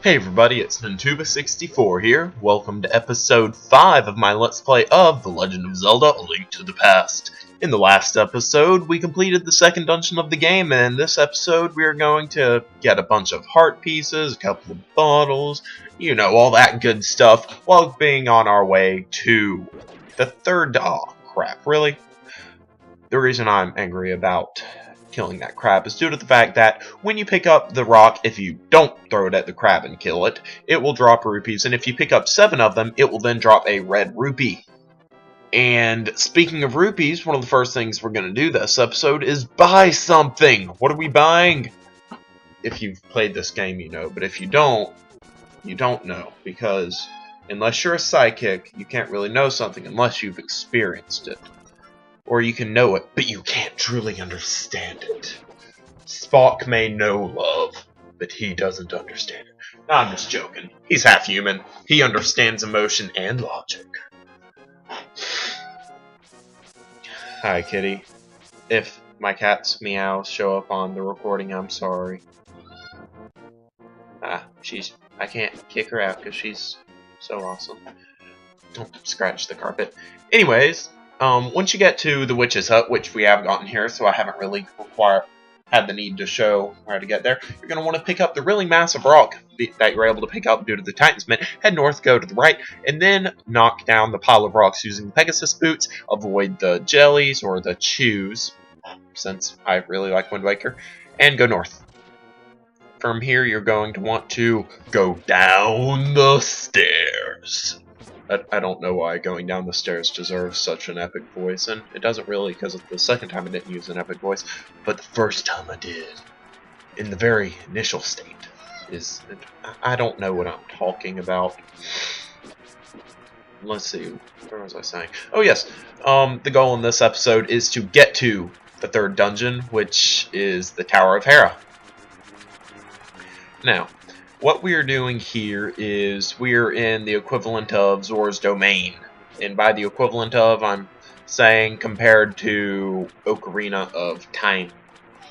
Hey everybody, it's Nintuba64 here. Welcome to episode 5 of my Let's Play of The Legend of Zelda: A Link to the Past. In the last episode, we completed the second dungeon of the game, and in this episode we are going to get a bunch of heart pieces, a couple of bottles, you know, all that good stuff, while being on our way to the third... Oh, crap, really? The reason I'm angry about killing that crab is due to the fact that when you pick up the rock, if you don't throw it at the crab and kill it, it will drop rupees, and if you pick up 7 of them, it will then drop a red rupee. And speaking of rupees, one of the first things we're going to do this episode is buy something. What are we buying? If you've played this game, you know, but if you don't know, because unless you're a psychic, you can't really know something unless you've experienced it. Or you can know it, but you can't truly understand it. Spock may know love, but he doesn't understand it. No, I'm just joking. He's half human. He understands emotion and logic. Hi, kitty. If my cat's meows show up on the recording, I'm sorry. I can't kick her out because she's so awesome. Don't scratch the carpet. Anyways, once you get to the witch's hut, which we have gotten here, so I haven't really had the need to show where to get there, you're going to want to pick up the really massive rock that you're able to pick up due to the Titan's Mint, head north, go to the right, and then knock down the pile of rocks using the Pegasus boots, avoid the jellies or the chews, since I really like Wind Waker, and go north. From here, you're going to want to go down the stairs. I don't know why going down the stairs deserves such an epic voice, and it doesn't really, because the second time I didn't use an epic voice, but the first time I did, in the very initial state, I don't know what I'm talking about. Let's see, where was I saying? Oh yes, the goal in this episode is to get to the third dungeon, which is the Tower of Hera. Now, what we are doing here is we are in the equivalent of Zora's Domain. And by the equivalent of, I'm saying compared to Ocarina of Time.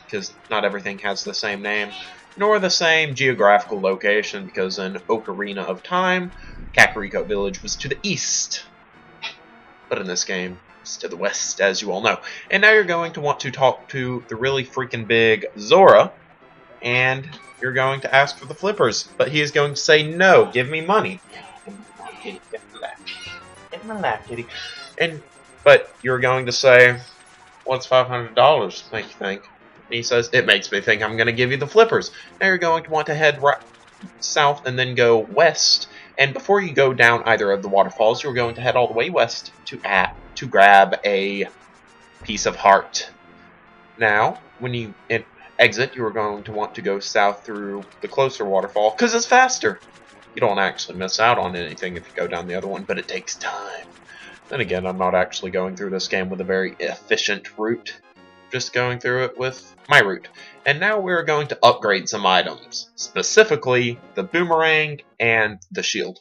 Because not everything has the same name, nor the same geographical location, because in Ocarina of Time, Kakariko Village was to the east. But in this game, it's to the west, as you all know. And now you're going to want to talk to the really freaking big Zora, and you're going to ask for the flippers, but he is going to say, no, give me money. Get in my lap, kitty. But you're going to say, what's $500 make you think? And he says, it makes me think I'm going to give you the flippers. Now you're going to want to head right south and then go west. And before you go down either of the waterfalls, you're going to head all the way west to grab a piece of heart. Now, when you exit, you are going to want to go south through the closer waterfall, because it's faster. You don't actually miss out on anything if you go down the other one, but it takes time. Then again, I'm not actually going through this game with a very efficient route, just going through it with my route. And now we're going to upgrade some items, specifically the boomerang and the shield.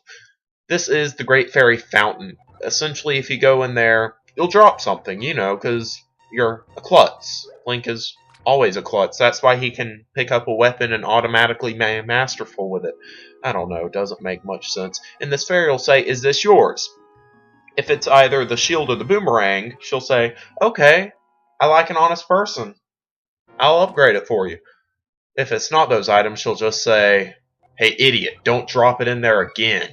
This is the Great Fairy Fountain. Essentially, if you go in there, you'll drop something, you know, because you're a klutz. Link is always a klutz. That's why he can pick up a weapon and automatically be masterful with it. I don't know, it doesn't make much sense. And this fairy will say, is this yours? If it's either the shield or the boomerang, she'll say, okay, I like an honest person. I'll upgrade it for you. If it's not those items, she'll just say, hey idiot, don't drop it in there again.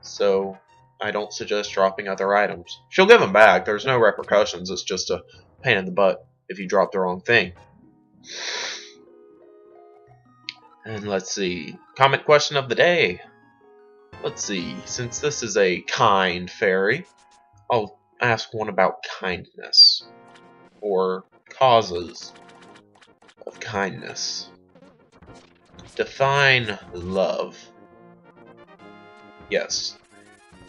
So I don't suggest dropping other items. She'll give them back, there's no repercussions, it's just a pain in the butt if you drop the wrong thing. And let's see, comment question of the day. Let's see, since this is a kind fairy, I'll ask one about kindness, or causes of kindness. Define love. Yes,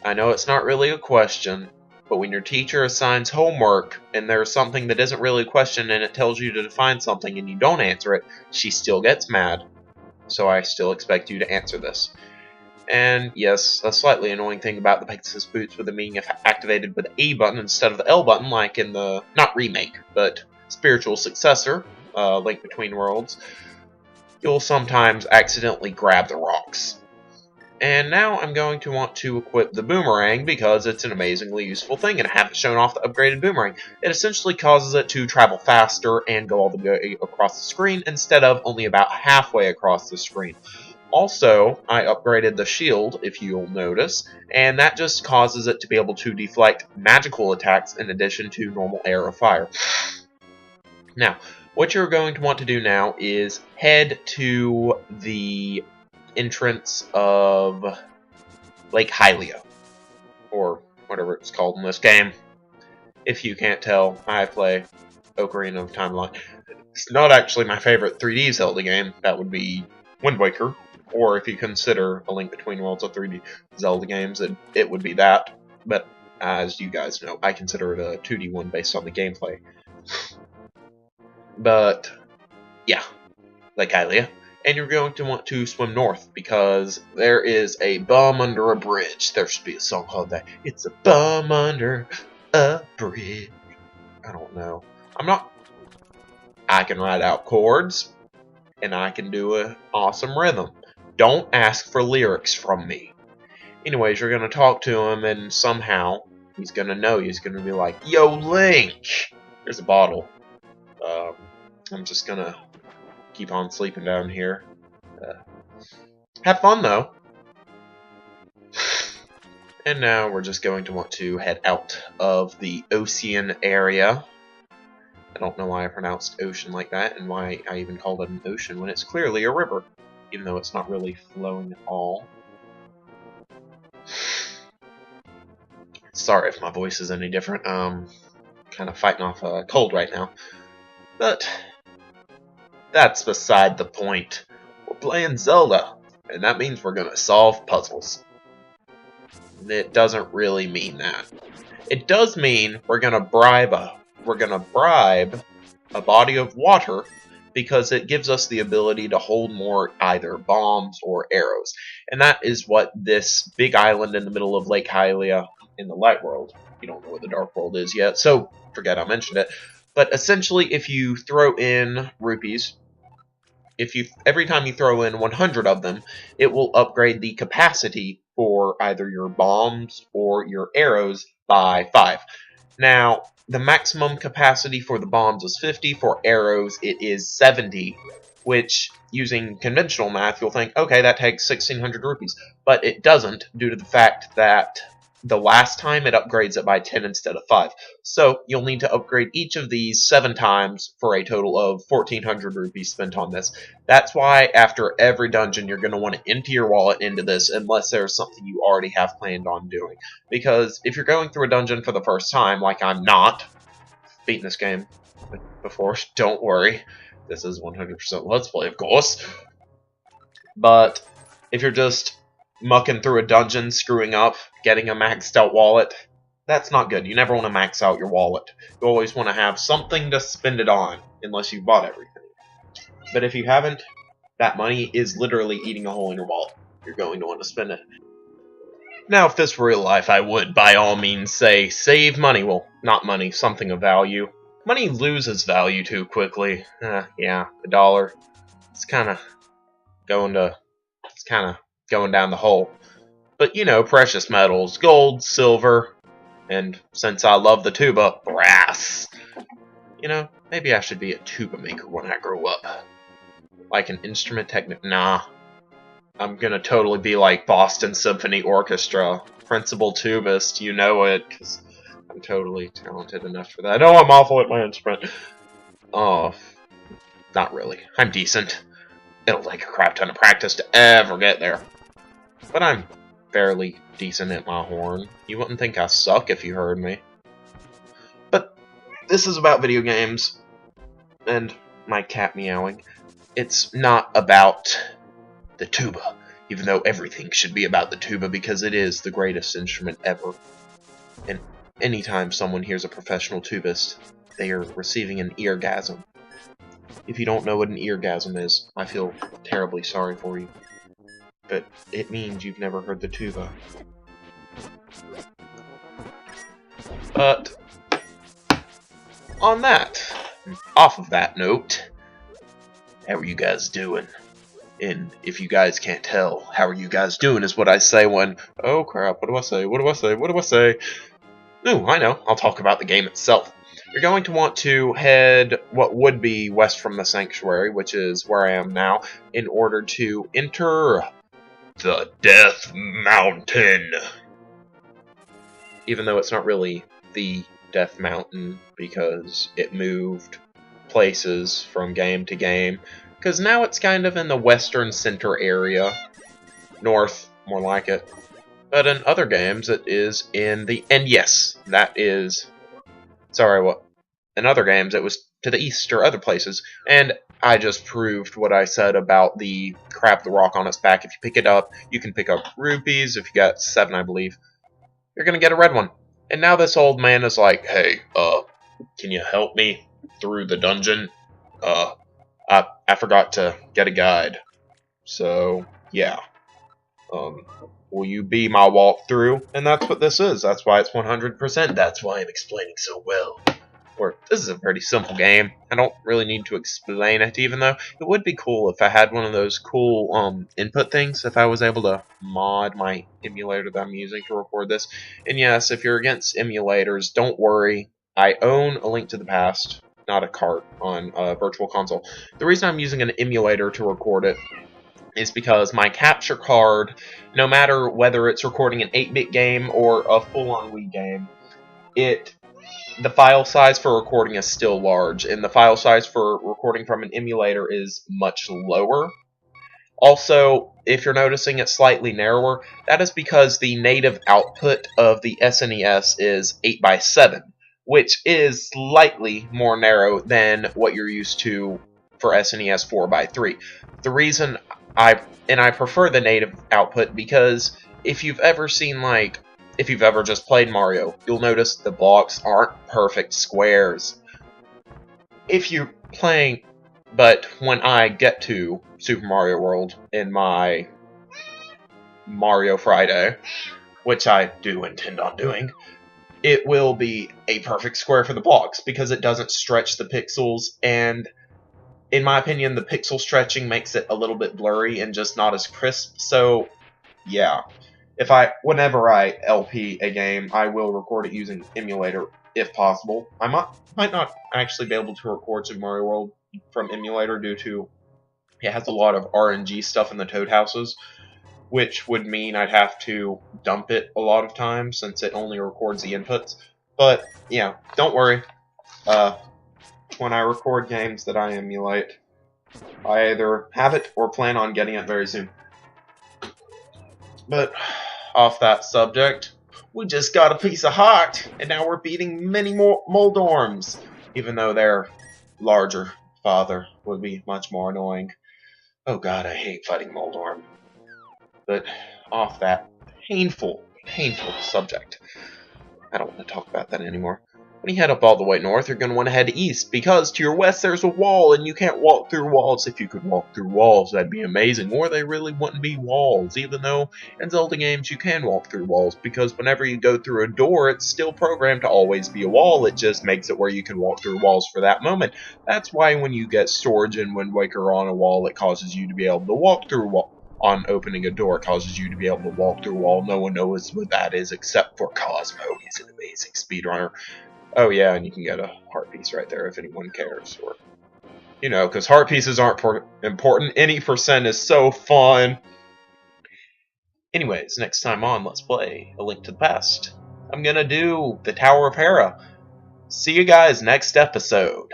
I know it's not really a question, but when your teacher assigns homework and there's something that isn't really a question and it tells you to define something and you don't answer it, she still gets mad. So I still expect you to answer this. And yes, a slightly annoying thing about the Pegasus boots with them being activated with the A button instead of the L button, like in the, not remake, but spiritual successor, Link Between Worlds, you'll sometimes accidentally grab the rocks. And now I'm going to want to equip the boomerang because it's an amazingly useful thing, and I haven't shown off the upgraded boomerang. It essentially causes it to travel faster and go all the way across the screen instead of only about halfway across the screen. Also, I upgraded the shield, if you'll notice, and that just causes it to be able to deflect magical attacks in addition to normal air or fire. Now, what you're going to want to do now is head to the entrance of Lake Hylia, or whatever it's called in this game. If you can't tell, I play Ocarina of Time a lot. It's not actually my favorite 3D Zelda game. That would be Wind Waker, or if you consider A Link Between Worlds of 3D Zelda games, it would be that. But as you guys know, I consider it a 2D one based on the gameplay. But yeah, Lake Hylia. And you're going to want to swim north because there is a bum under a bridge. There should be a song called that. It's a bum under a bridge. I don't know. I can write out chords, and I can do an awesome rhythm. Don't ask for lyrics from me. Anyways, you're going to talk to him, and somehow he's going to know you. He's going to be like, "Yo, Link!" There's a bottle. I'm just going to keep on sleeping down here. Have fun, though. And now we're just going to want to head out of the ocean area. I don't know why I pronounced ocean like that, and why I even called it an ocean when it's clearly a river, even though it's not really flowing at all. Sorry if my voice is any different. Kind of fighting off a cold right now. But that's beside the point. We're playing Zelda, and that means we're gonna solve puzzles. It doesn't really mean that. It does mean we're gonna bribe a body of water because it gives us the ability to hold more either bombs or arrows. And that is what this big island in the middle of Lake Hylia in the light world. You don't know what the dark world is yet, so forget I mentioned it. But essentially, if you throw in rupees, every time you throw in 100 of them, it will upgrade the capacity for either your bombs or your arrows by 5. Now, the maximum capacity for the bombs is 50, for arrows it is 70, which, using conventional math, you'll think, okay, that takes 1,600 rupees. But it doesn't, due to the fact that the last time it upgrades it by 10 instead of 5. So you'll need to upgrade each of these 7 times for a total of 1,400 rupees spent on this. That's why after every dungeon you're going to want to empty your wallet into this unless there's something you already have planned on doing. Because if you're going through a dungeon for the first time, like I'm not, beaten this game before, don't worry. This is 100% Let's Play, of course. But if you're just mucking through a dungeon, screwing up, getting a maxed out wallet, that's not good. You never want to max out your wallet. You always want to have something to spend it on, unless you've bought everything. But if you haven't, that money is literally eating a hole in your wallet. You're going to want to spend it. Now, if this were real life, I would, by all means, say, save money. Well, not money, something of value. Money loses value too quickly. Yeah, the dollar. It's kind of going down the hole. But, you know, precious metals, gold, silver, and since I love the tuba, brass. You know, maybe I should be a tuba maker when I grow up. Like an instrument technician. Nah. I'm gonna totally be like Boston Symphony Orchestra. Principal tubist, you know it, because I'm totally talented enough for that. Oh, I'm awful at my instrument. Oh, not really. I'm decent. It'll take a crap ton of practice to ever get there. But I'm fairly decent at my horn. You wouldn't think I suck if you heard me. But this is about video games and my cat meowing. It's not about the tuba, even though everything should be about the tuba because it is the greatest instrument ever. And anytime someone hears a professional tubist, they are receiving an eargasm. If you don't know what an eargasm is, I feel terribly sorry for you. But it means you've never heard the tuba. But off of that note, how are you guys doing? And if you guys can't tell, how are you guys doing is what I say when, oh crap, what do I say, what do I say, what do I say? Ooh, I know, I'll talk about the game itself. You're going to want to head what would be west from the Sanctuary, which is where I am now, in order to enter the Death Mountain. Even though it's not really the Death Mountain, because it moved places from game to game, because now it's kind of in the western center area, north, more like it. But in other games, it is in the... And yes, that is... Sorry, what? In other games, it was to the east or other places. And I just proved what I said about the crab the rock on its back. If you pick it up, you can pick up rupees. If you got 7, I believe, you're going to get a red one. And now this old man is like, hey, can you help me through the dungeon? I forgot to get a guide. So, yeah. Will you be my walkthrough? And that's what this is. That's why it's 100%. That's why I'm explaining so well. Or, this is a pretty simple game. I don't really need to explain it, even though it would be cool if I had one of those cool input things, if I was able to mod my emulator that I'm using to record this. And yes, if you're against emulators, don't worry. I own A Link to the Past, not a cart, on a Virtual Console. The reason I'm using an emulator to record it is because my capture card, no matter whether it's recording an 8-bit game or a full-on Wii game, the file size for recording is still large, and the file size for recording from an emulator is much lower. Also, if you're noticing it's slightly narrower, that is because the native output of the SNES is 8x7, which is slightly more narrow than what you're used to for SNES 4x3. The reason I prefer the native output because if you've ever seen, like, if you've ever just played Mario, you'll notice the blocks aren't perfect squares. If you're playing, but when I get to Super Mario World in my Mario Friday, which I do intend on doing, it will be a perfect square for the blocks because it doesn't stretch the pixels, and in my opinion, the pixel stretching makes it a little bit blurry and just not as crisp. So, yeah. Whenever I LP a game, I will record it using emulator if possible. I might not actually be able to record Super Mario World from emulator due to it has a lot of RNG stuff in the Toad houses, which would mean I'd have to dump it a lot of times since it only records the inputs. But yeah, don't worry. When I record games that I emulate, I either have it or plan on getting it very soon. But off that subject, we just got a piece of heart, and now we're beating many more Moldorms, even though their larger father would be much more annoying. Oh god, I hate fighting Moldorm. But off that painful subject, I don't want to talk about that anymore. When you head up all the way north, you're going to want to head east, because to your west there's a wall, and you can't walk through walls. If you could walk through walls, that'd be amazing. Or they really wouldn't be walls, even though in Zelda games you can walk through walls, because whenever you go through a door, it's still programmed to always be a wall. It just makes it where you can walk through walls for that moment. That's why when you get storage in Wind Waker on a wall, it causes you to be able to walk through a wall. On opening a door, it causes you to be able to walk through a wall. No one knows what that is except for Cosmo. He's an amazing speedrunner. Oh yeah, and you can get a heart piece right there if anyone cares. Or, you know, because heart pieces aren't important. Any percent is so fun. Anyways, next time on Let's Play A Link to the Past, I'm gonna do the Tower of Hera. See you guys next episode.